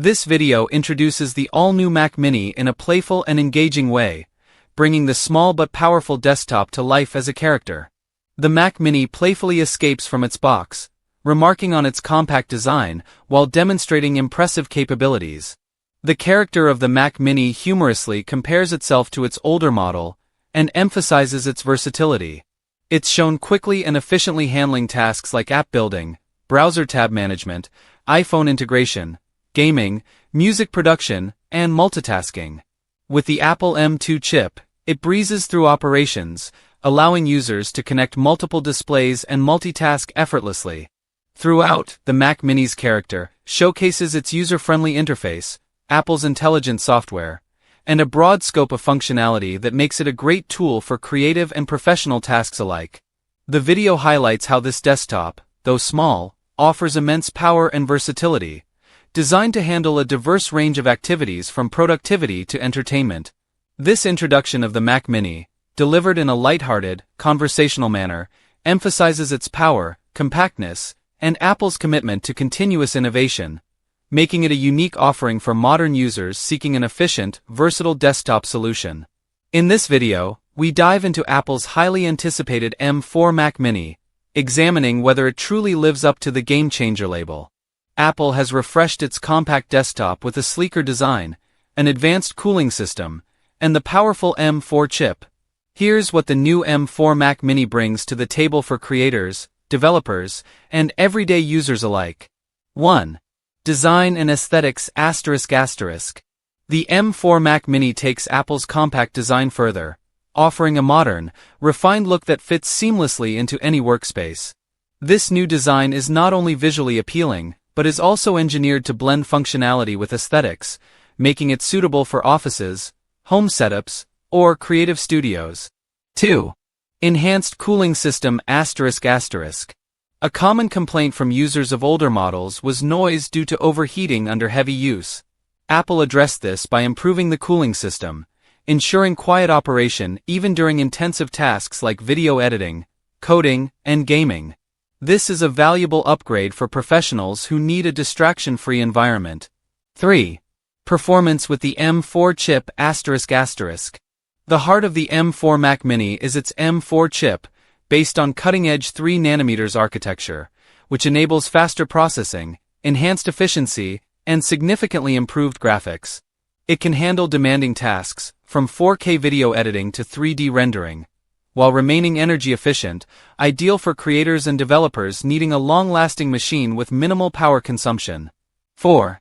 This video introduces the all-new Mac Mini in a playful and engaging way, bringing the small but powerful desktop to life as a character. The Mac Mini playfully escapes from its box, remarking on its compact design while demonstrating impressive capabilities. The character of the Mac Mini humorously compares itself to its older model and emphasizes its versatility. It's shown quickly and efficiently handling tasks like app building, browser tab management, iPhone integration, gaming, music production, and multitasking. With the Apple M2 chip, it breezes through operations, allowing users to connect multiple displays and multitask effortlessly. Throughout, the Mac Mini's character showcases its user-friendly interface, Apple's intelligent software, and a broad scope of functionality that makes it a great tool for creative and professional tasks alike. The video highlights how this desktop, though small, offers immense power and versatility, designed to handle a diverse range of activities from productivity to entertainment. This introduction of the Mac Mini, delivered in a lighthearted, conversational manner, emphasizes its power, compactness, and Apple's commitment to continuous innovation, making it a unique offering for modern users seeking an efficient, versatile desktop solution. In this video, we dive into Apple's highly anticipated M4 Mac Mini, examining whether it truly lives up to the game-changer label. Apple has refreshed its compact desktop with a sleeker design, an advanced cooling system, and the powerful M4 chip. Here's what the new M4 Mac Mini brings to the table for creators, developers, and everyday users alike. 1. Design and aesthetics ****. The M4 Mac Mini takes Apple's compact design further, offering a modern, refined look that fits seamlessly into any workspace. This new design is not only visually appealing, but is also engineered to blend functionality with aesthetics, making it suitable for offices, home setups, or creative studios. 2. Enhanced cooling system ****. A common complaint from users of older models was noise due to overheating under heavy use. Apple addressed this by improving the cooling system, ensuring quiet operation even during intensive tasks like video editing, coding, and gaming. This is a valuable upgrade for professionals who need a distraction-free environment. 3. Performance with the M4 chip ****. The heart of the M4 Mac Mini is its M4 chip, based on cutting-edge 3nm architecture, which enables faster processing, enhanced efficiency, and significantly improved graphics. It can handle demanding tasks, from 4K video editing to 3D rendering, while remaining energy efficient, ideal for creators and developers needing a long-lasting machine with minimal power consumption. 4.